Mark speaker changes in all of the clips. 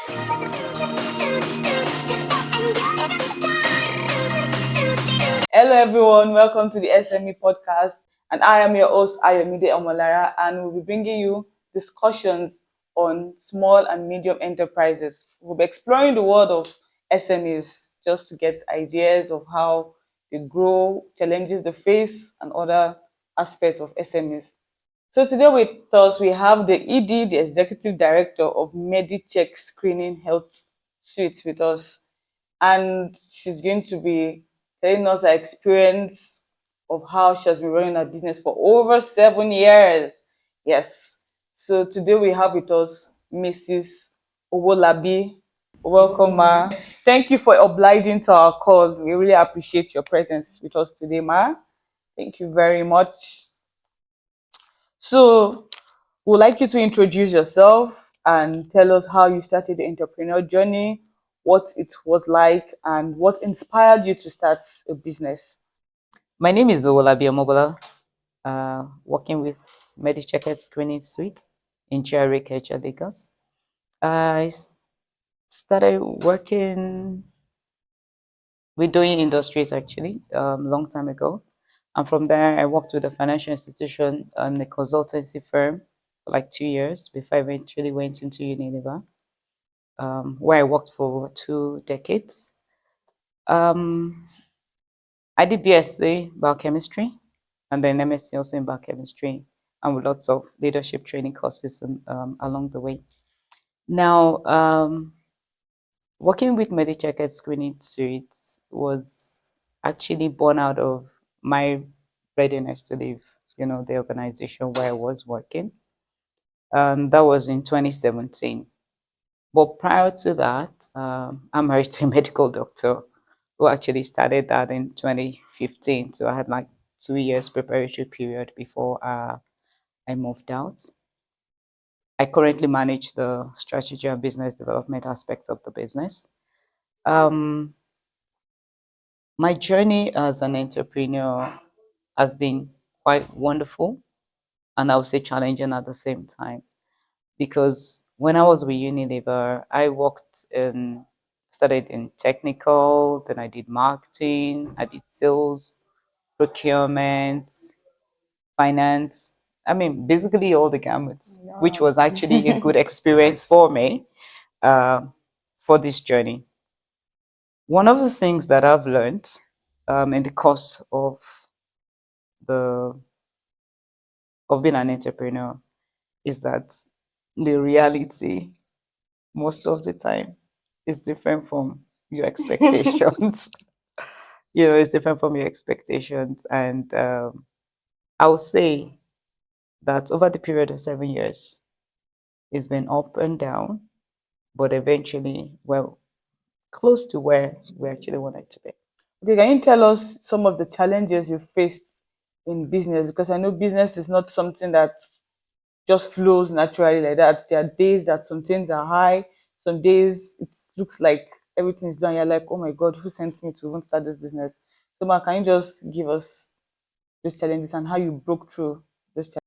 Speaker 1: Hello everyone, welcome to the SME podcast, and I am your host Ayomide Omolara, and we'll be bringing you discussions on small and medium enterprises. We'll be exploring the world of SMEs just to get ideas of how they grow, challenges they face, and other aspects of SMEs. So today with us we have the ED, the Executive Director of Medicheck Screening Health Suite with us, and she's going to be telling us her experience of how she has been running her business for over 7 years. Yes. So today we have with us Mrs. Owolabi. Welcome, ma. Thank you for obliging to our call. We really appreciate your presence with us today, ma. Thank you very much. So, we'd like you to introduce yourself and tell us how you started the entrepreneur journey, what it was like, and what inspired you to start a business.
Speaker 2: My name is Owolabi Omobola, working with Medicheck Screening Suite in GRA Kecha, Lagos. I started working with doing industries actually long time ago. And from there, I worked with a financial institution and a consultancy firm for like 2 years before I eventually went into Unilever, where I worked for 2 decades. I did BSc biochemistry and then MSc also in biochemistry, and with lots of leadership training courses along the way. Now, working with Medicheck Screening Suites was actually born out of my readiness to leave, the organization where I was working. That was in 2017. But prior to that, I'm married to a medical doctor who actually started that in 2015. So I had like 2 years preparatory period before I moved out. I currently manage the strategy and business development aspect of the business. Um, my journey as an entrepreneur has been quite wonderful and I would say challenging at the same time, because when I was with Unilever, I started in technical, then I did marketing, I did sales, procurement, finance. I mean, basically all the gamuts, which was actually a good experience for me uh, for this journey. One of the things that I've learned in the course the of being an entrepreneur is that the reality most of the time is different from your expectations. It's different from your expectations, and I would say that over the period of 7 years, it's been up and down, but eventually, well, close to where we actually wanted to be.
Speaker 1: Okay, can you tell us some of the challenges you faced in business? Because I know business is not something that just flows naturally like that. There are days that some things are high, some days it looks like everything's done. You're like, oh my God, who sent me to even start this business? So, ma, can you just give us those challenges and how you broke through those challenges?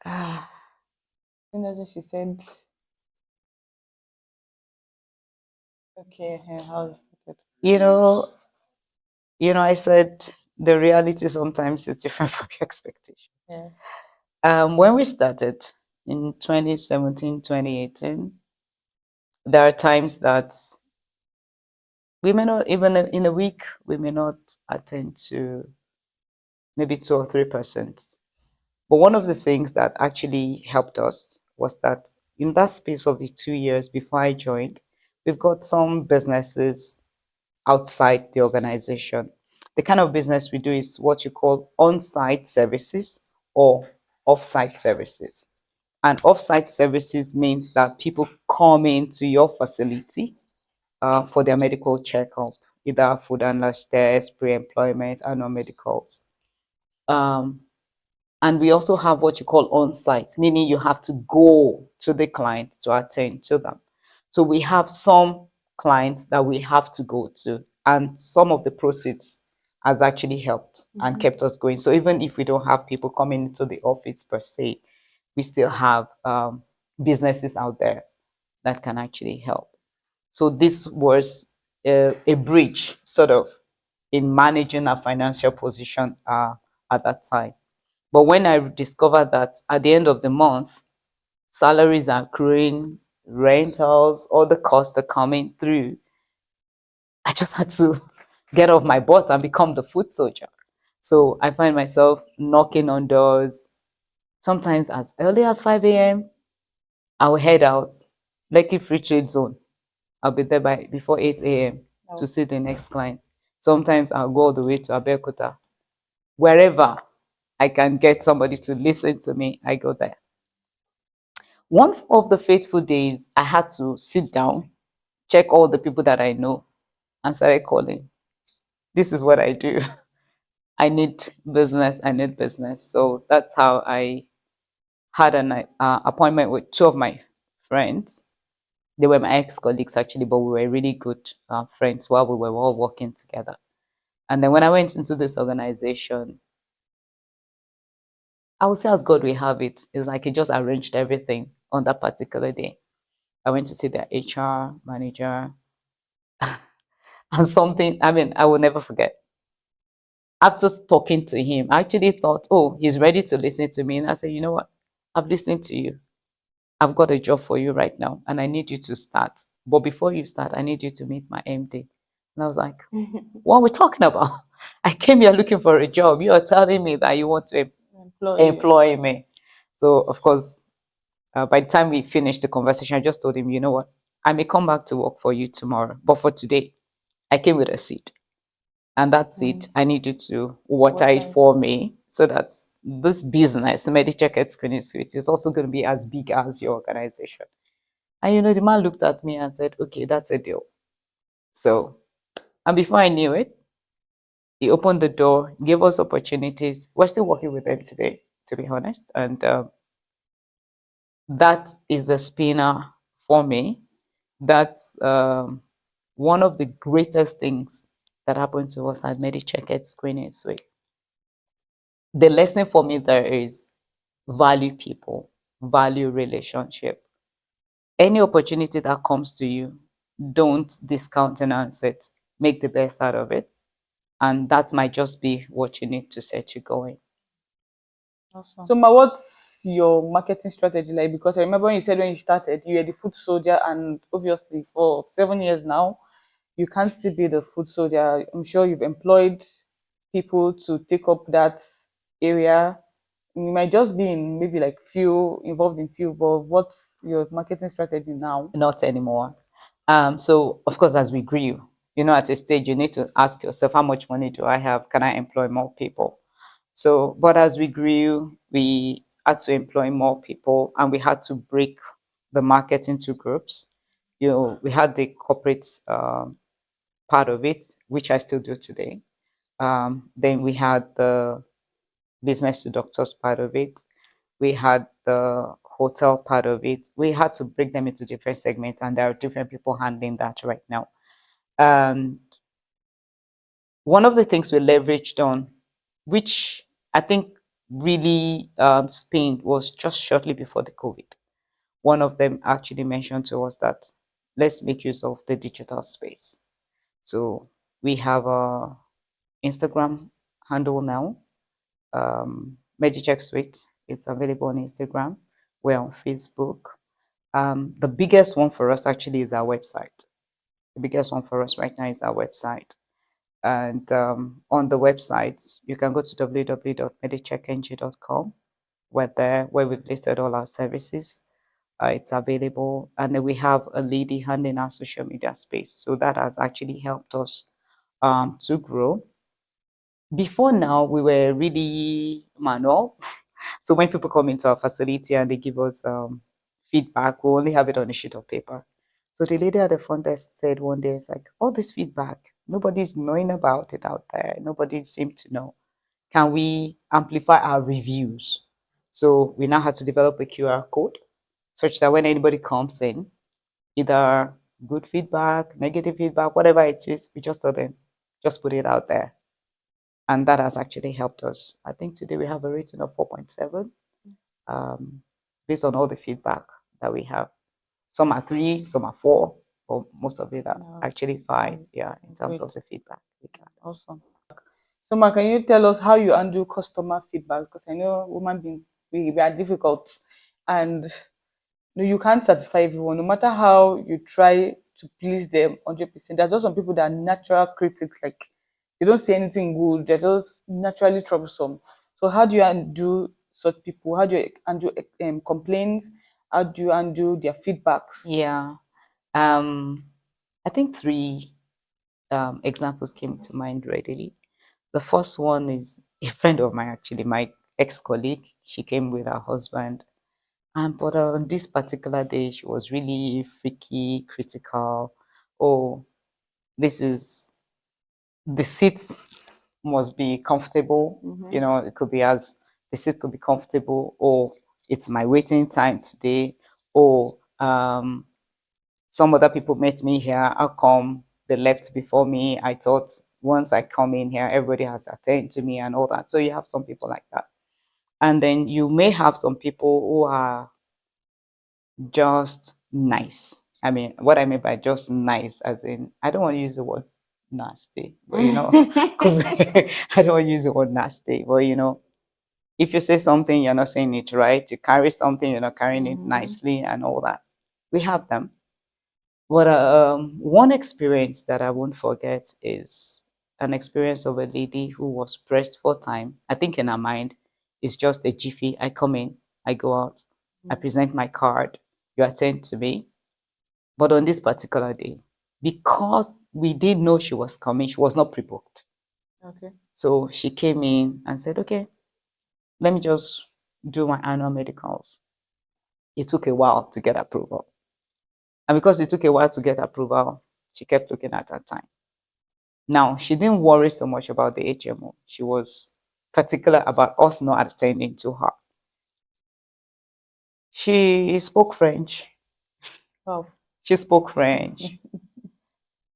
Speaker 2: Ah,
Speaker 1: I think that's what she said. Okay, how you started.
Speaker 2: you know, I said the reality sometimes is different from your expectation.
Speaker 1: Yeah.
Speaker 2: When we started in 2017, 2018, there are times that we may not, even in a week, we may not attend to maybe 2 or 3%. But one of the things that actually helped us was that in that space of the 2 years before I joined, we've got some businesses outside the organization. The kind of business we do is what you call on-site services or off-site services. And off-site services means that people come into your facility for their medical checkup, either food and last tests, pre-employment, annual medicals. Um, and we also have what you call on-site, meaning you have to go to the client to attend to them. So we have some clients that we have to go to, and some of the proceeds has actually helped and kept us going. So even if we don't have people coming into the office per se, we still have businesses out there that can actually help. So this was a bridge, sort of, in managing our financial position at that time. But when I discovered that at the end of the month, salaries are accruing, rentals, all the costs are coming through, I just had to get off my butt and become the foot soldier. So I find myself knocking on doors, sometimes as early as 5 a.m. I will head out, Lekki Free Trade Zone. I'll be there by before 8 a.m. to see the next client. Sometimes I'll go all the way to Abeokuta. Wherever I can get somebody to listen to me, I go there. One of the fateful days, I had to sit down, check all the people that I know, and started calling. This is what I do. I need business. I need business. So that's how I had an appointment with two of my friends. They were my ex-colleagues actually, but we were really good friends while we were all working together. And then when I went into this organization, I would say as God will have it, it's like He just arranged everything on that particular day. I went to see their HR manager and something, I mean, I will never forget. After talking to him, I actually thought, oh, he's ready to listen to me. And I said, you know what? I've listened to you. I've got a job for you right now, and I need you to start. But before you start, I need you to meet my MD. And I was like, what are we talking about? I came here looking for a job. You are telling me that you want to employ me. So, of course, by the time we finished the conversation, I just told him, you know what? I may come back to work for you tomorrow. But for today, I came with a seed. And that's it. I need you to water it for me so that this business, Medicheck Health Screening Suite, is also going to be as big as your organization. And the man looked at me and said, okay, that's a deal. So, and before I knew it, he opened the door, gave us opportunities. We're still working with them today, to be honest. And that is the spinner for me. That's one of the greatest things that happened to us at Medicheck Health Screening Suite. The lesson for me there is value people, value relationship. Any opportunity that comes to you, don't discountenance it. Make the best out of it. And that might just be what you need to set you going.
Speaker 1: Awesome. So, what's your marketing strategy like? Because I remember when you said when you started, you were the food soldier, and obviously for 7 years now, you can't still be the food soldier. I'm sure you've employed people to take up that area. You might just be in maybe like few involved in few, but what's your marketing strategy now?
Speaker 2: Not anymore. So, of course, as we grew, at a stage, you need to ask yourself, how much money do I have? Can I employ more people? So, but as we grew, we had to employ more people and we had to break the market into groups. We had the corporate part of it, which I still do today. Then we had the business to doctors part of it. We had the hotel part of it. We had to break them into different segments, and there are different people handling that right now. And one of the things we leveraged on, which I think really spinned, was just shortly before the COVID. One of them actually mentioned to us that let's make use of the digital space. So we have a Instagram handle now, Medicheck Suite. It's available on Instagram. We're on Facebook. The biggest one for us actually is our website. The biggest one for us right now is our website. And on the website, you can go to www.medicheckng.com. We're there where we've listed all our services. It's available. And then we have a lady handling our social media space. So that has actually helped us to grow. Before now, we were really manual. So when people come into our facility and they give us feedback, we only have it on a sheet of paper. So the lady at the front desk said one day, it's like, all this feedback, nobody's knowing about it out there. Nobody seemed to know. Can we amplify our reviews? So we now had to develop a QR code such that when anybody comes in, either good feedback, negative feedback, whatever it is, we just tell them, just put it out there. And that has actually helped us. I think today we have a rating of 4.7 based on all the feedback that we have. Some are 3, some are 4, but most of it are
Speaker 1: Yeah.
Speaker 2: actually fine. Yeah, in terms of
Speaker 1: Great.
Speaker 2: the feedback we got.
Speaker 1: Awesome. So, Ma, can you tell us how you handle customer feedback? Because I know women being we are difficult, and no, you can't satisfy everyone, no matter how you try to please them 100%. There's just some people that are natural critics, like they don't see anything good, they're just naturally troublesome. So, how do you undo such people? How do you undo complaints? How do you undo their feedbacks?
Speaker 2: Yeah. I think three examples came to mind readily. The first one is a friend of mine, actually, my ex-colleague. She came with her husband, and but on this particular day, she was really freaky, critical. Oh, this is the seat must be comfortable. You know, it could be as the seat could be comfortable, or it's my waiting time today, or some other people met me here. How come they left before me? I thought once I come in here, everybody has attended to me and all that. So you have some people like that. And then you may have some people who are just nice. I mean, what I mean by just nice, as in, I don't want to use the word nasty, but you know, I don't want to use the word nasty, but you know, if you say something, you're not saying it right. You carry something, you're not carrying it nicely, and all that. We have them. But one experience that I won't forget is an experience of a lady who was pressed for time. I think in her mind, it's just a jiffy. I come in, I go out, I present my card, you attend to me. But on this particular day, because we didn't know she was coming, she was not pre-booked.
Speaker 1: Okay.
Speaker 2: So she came in and said, okay, let me just do my annual medicals. It took a while to get approval. And because it took a while to get approval, she kept looking at her time. Now, she didn't worry so much about the HMO. She was particular about us not attending to her. She spoke French.
Speaker 1: Wow.
Speaker 2: She spoke French.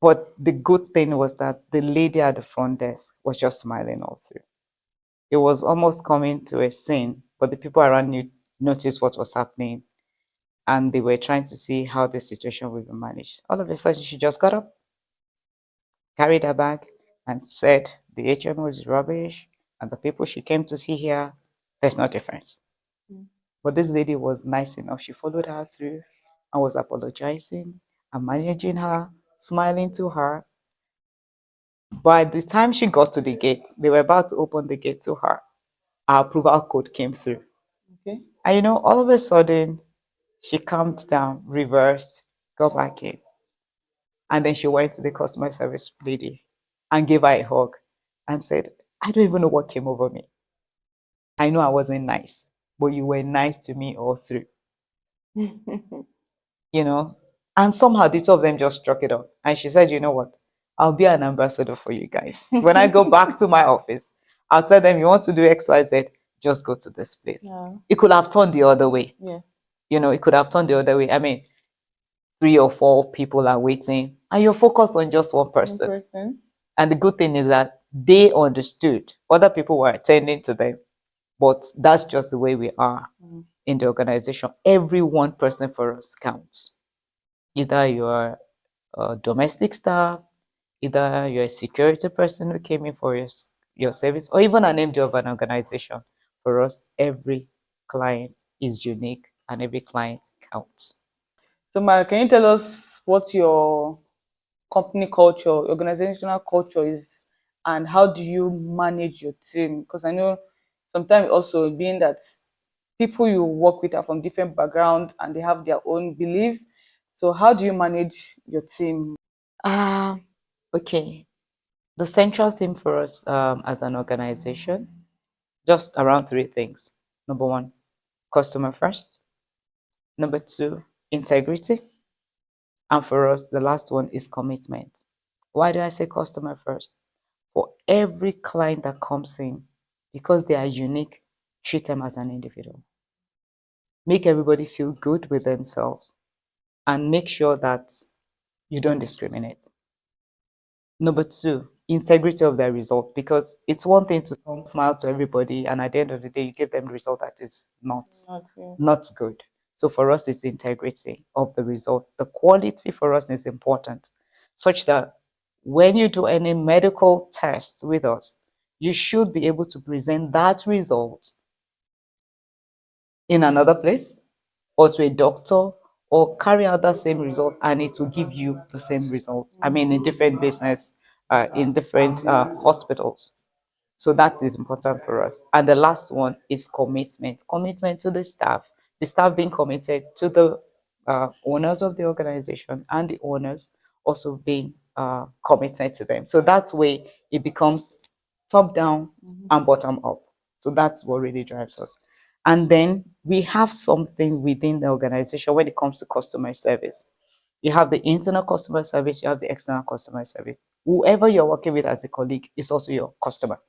Speaker 2: But the good thing was that the lady at the front desk was just smiling all through. It was almost coming to a scene, but the people around you noticed what was happening and they were trying to see how the situation would be managed. All of a sudden, she just got up, carried her bag, and said the HMO is rubbish, and the people she came to see here, there's no difference. But this lady was nice enough. She followed her through and was apologizing and managing her, smiling to her. By the time she got to the gate, they were about to open the gate to her. Our approval code came through.
Speaker 1: Okay.
Speaker 2: And you know, all of a sudden, she calmed down, reversed, got back in. And then she went to the customer service lady and gave her a hug and said, I don't even know what came over me. I know I wasn't nice, but you were nice to me all through, you know? And somehow the two of them just struck it up. And she said, you know what? I'll be an ambassador for you guys. When I go back to my office, I'll tell them, you want to do X, Y, Z, just go to this place.
Speaker 1: Yeah.
Speaker 2: It could have turned the other way.
Speaker 1: Yeah.
Speaker 2: You know, it could have turned the other way. I mean, 3 or 4 people are waiting, and you're focused on just one
Speaker 1: One
Speaker 2: person.
Speaker 1: person.
Speaker 2: And the good thing is that they understood. Other people were attending to them, but that's just the way we are in the organization. Every one person for us counts. Either you're a domestic staff, either you're a security person who came in for your service, or even an MD of an organization. For us, every client is unique and every client counts.
Speaker 1: So, Mara, can you tell us what your company culture, organizational culture is, and how do you manage your team? Because I know sometimes also being that people you work with are from different backgrounds and they have their own beliefs. So, how do you manage your team?
Speaker 2: Um, okay. The central theme for us as an organization, just around 3 things. Number one, customer first. Number two, integrity. And for us, the last one is commitment. Why do I say customer first? For every client that comes in, because they are unique, treat them as an individual. Make everybody feel good with themselves and make sure that you don't discriminate. Number two, integrity of their result, because it's one thing to come smile to everybody and at the end of the day you give them the result that is not
Speaker 1: Okay.
Speaker 2: not good. So for us, it's integrity of the result. The quality for us is important, such that when you do any medical test with us, you should be able to present that result in another place or to a doctor or carry out that same result and it will give you the same result. I mean, in different business, in different hospitals. So that is important for us. And the last one is commitment. Commitment to the staff. The staff being committed to the owners of the organization and the owners also being committed to them. So that way it becomes top down and bottom up. So that's what really drives us. And then we have something within the organization when it comes to customer service. You have the internal customer service, you have the external customer service. Whoever you're working with as a colleague is also your customer.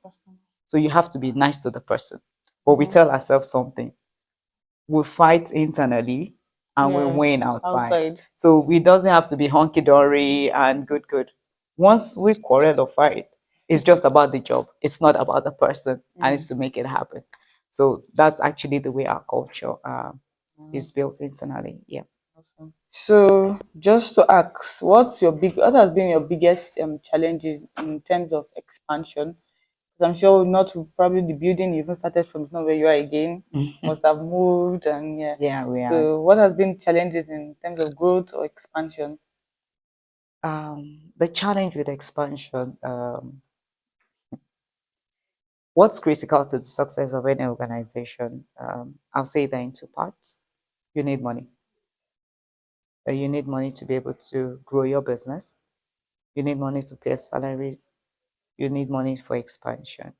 Speaker 2: So you have to be nice to the person. But we tell ourselves something. We fight internally and we
Speaker 1: Yeah,
Speaker 2: win outside.
Speaker 1: outside.
Speaker 2: So it doesn't have to be honky dory and good, good. Once we quarrel or fight, it's just about the job. It's not about the person, and it's to make it happen. So that's actually the way our culture is built internally. Yeah.
Speaker 1: So, just to ask, what has been your biggest challenges in terms of expansion? Because I'm sure not probably the building you even started from is not where you are again. Must have moved and yeah.
Speaker 2: Yeah, we are.
Speaker 1: So, what has been challenges in terms of growth or expansion?
Speaker 2: The challenge with expansion, what's critical to the success of any organization? I'll say that in two parts. You need money. You need money to be able to grow your business. You need money to pay salaries. You need money for expansion.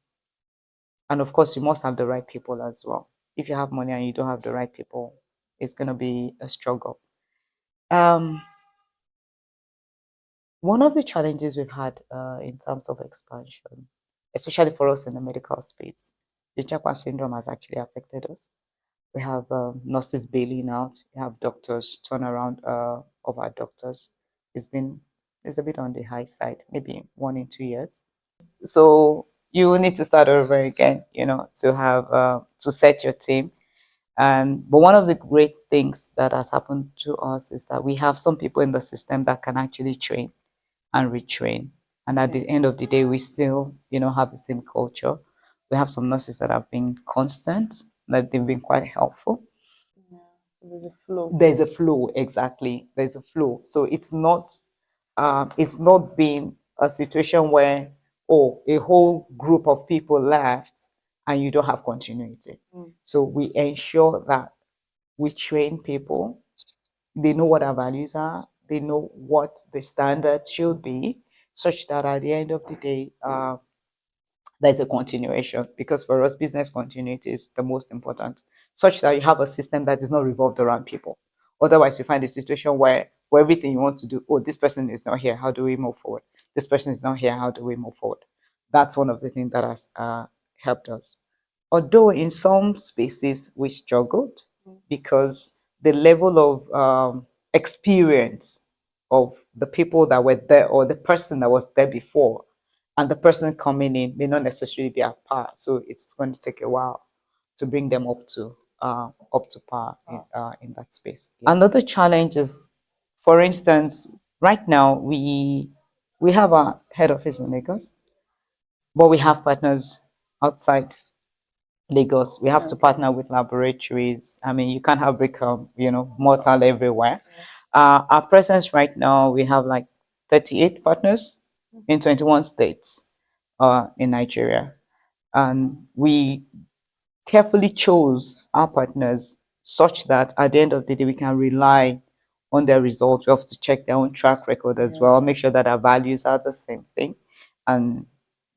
Speaker 2: And of course, you must have the right people as well. If you have money and you don't have the right people, it's going to be a struggle. Um, One of the challenges we've had in terms of expansion, especially for us in the medical space, the Checkup syndrome has actually affected us. We have nurses bailing out. We have doctors turnaround of our doctors. It's a bit on the high side, maybe 1 in 2 years. So you need to start over again, to have to set your team. And but one of the great things that has happened to us is that we have some people in the system that can actually train and retrain. And at the end of the day, we still, have the same culture. We have some nurses that have been constant, that they've been quite helpful.
Speaker 1: Yeah, so there's a flow.
Speaker 2: There's a flow, exactly. There's a flow. So it's not been a situation where, oh, a whole group of people left and you don't have continuity. So we ensure that we train people. They know what our values are. They know what the standards should be, such that at the end of the day, there's a continuation. Because for us, business continuity is the most important, such that you have a system that is not revolved around people. Otherwise, you find a situation where for everything you want to do, oh, this person is not here. How do we move forward? This person is not here. How do we move forward? That's one of the things that has helped us. Although in some spaces we struggled because the level of experience of the people that were there or the person that was there before and the person coming in may not necessarily be at par. So it's going to take a while to bring them up to par in that space. Yeah. Another challenge is, for instance, right now we have our head office in Lagos, but we have partners outside Lagos. We have to partner with laboratories. I mean, you can't have Brigham, mortal everywhere. Our presence right now, we have like 38 partners in 21 states in Nigeria. And we carefully chose our partners such that at the end of the day, we can rely on their results. We have to check their own track record as well, make sure that our values are the same thing. And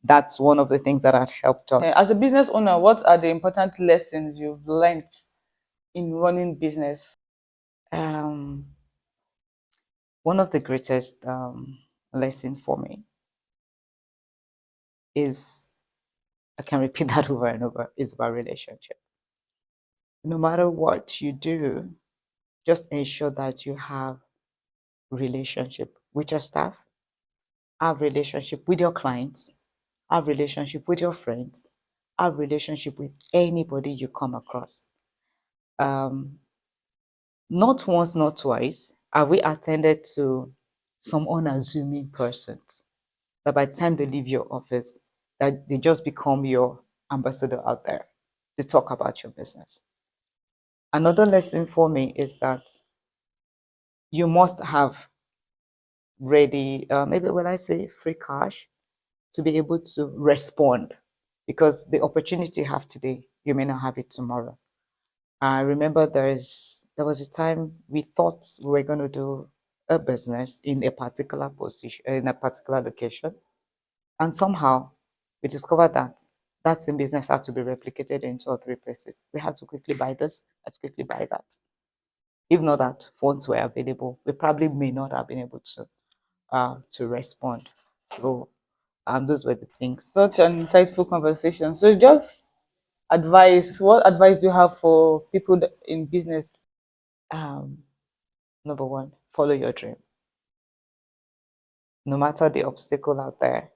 Speaker 2: that's one of the things that had helped us.
Speaker 1: As a business owner, what are the important lessons you've learned in running business?
Speaker 2: Um, One of the greatest lesson for me is, I can repeat that over and over, is about relationship. No matter what you do, just ensure that you have relationship with your staff, have relationship with your clients, have relationship with your friends, have relationship with anybody you come across. Um, Not once, not twice have we attended to some unassuming persons that by the time they leave your office, that they just become your ambassador out there to talk about your business. Another lesson for me is that you must have ready, maybe when I say free cash, to be able to respond, because the opportunity you have today, you may not have it tomorrow. I remember there was a time we thought we were going to do a business in a particular position, in a particular location, and somehow we discovered that that same business had to be replicated in 2 or 3 places. We had to quickly buy this, let's quickly buy that. If not that funds were available, we probably may not have been able to respond. So those were the things.
Speaker 1: Such an insightful conversation. So, just advice. What advice do you have for people in business?
Speaker 2: Um, Number one, follow your dream. No matter the obstacle out there,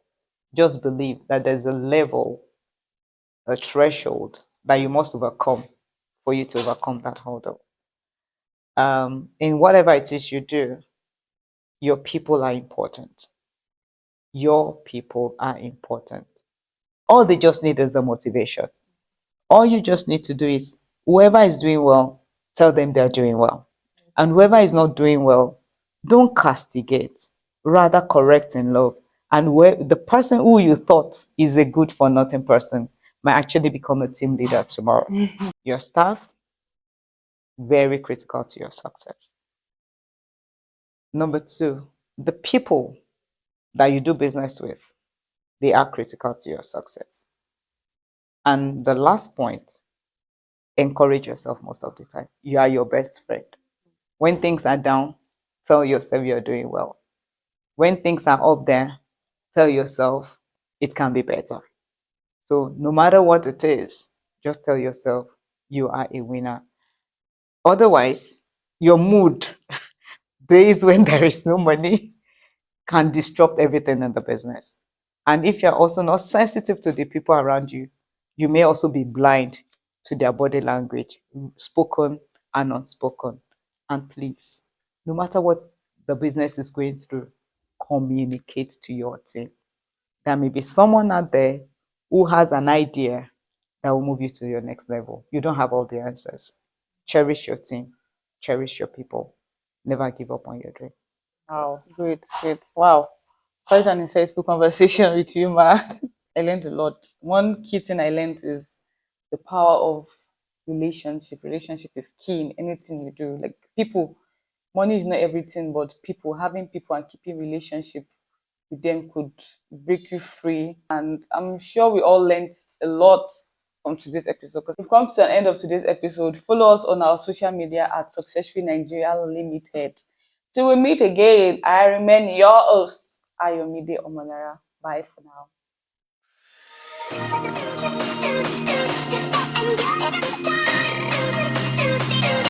Speaker 2: just believe that there's a level, a threshold that you must overcome for you to overcome that hurdle. In whatever it is you do, your people are important. Your people are important. All they just need is a motivation. All you just need to do is whoever is doing well, tell them they're doing well. And whoever is not doing well, don't castigate, rather correct in love. And where the person who you thought is a good for nothing person might actually become a team leader tomorrow. Your staff, very critical to your success. Number two, the people that you do business with, they are critical to your success. And the last point, encourage yourself most of the time. You are your best friend. When things are down, tell yourself you're doing well. When things are up there, tell yourself it can be better. So no matter what it is, just tell yourself you are a winner. Otherwise, your mood, days when there is no money, can disrupt everything in the business. And if you're also not sensitive to the people around you, you may also be blind to their body language, spoken and unspoken. And please, no matter what the business is going through, communicate to your team. There may be someone out there who has an idea that will move you to your next level. You don't have all the answers. Cherish your team, cherish your people. Never give up on your dream.
Speaker 1: Wow, great, great. Wow, quite an insightful conversation with you, Ma. I learned a lot. One key thing I learned is the power of relationship. Relationship is key in anything you do. Like people, money is not everything, but people, having people and keeping relationship with them could break you free. And I'm sure we all learned a lot from today's episode. Because we've come to the end of today's episode. Follow us on our social media at Successful Nigeria Limited. Till we meet again, I remain your host, Ayomide Omolara. Bye for now.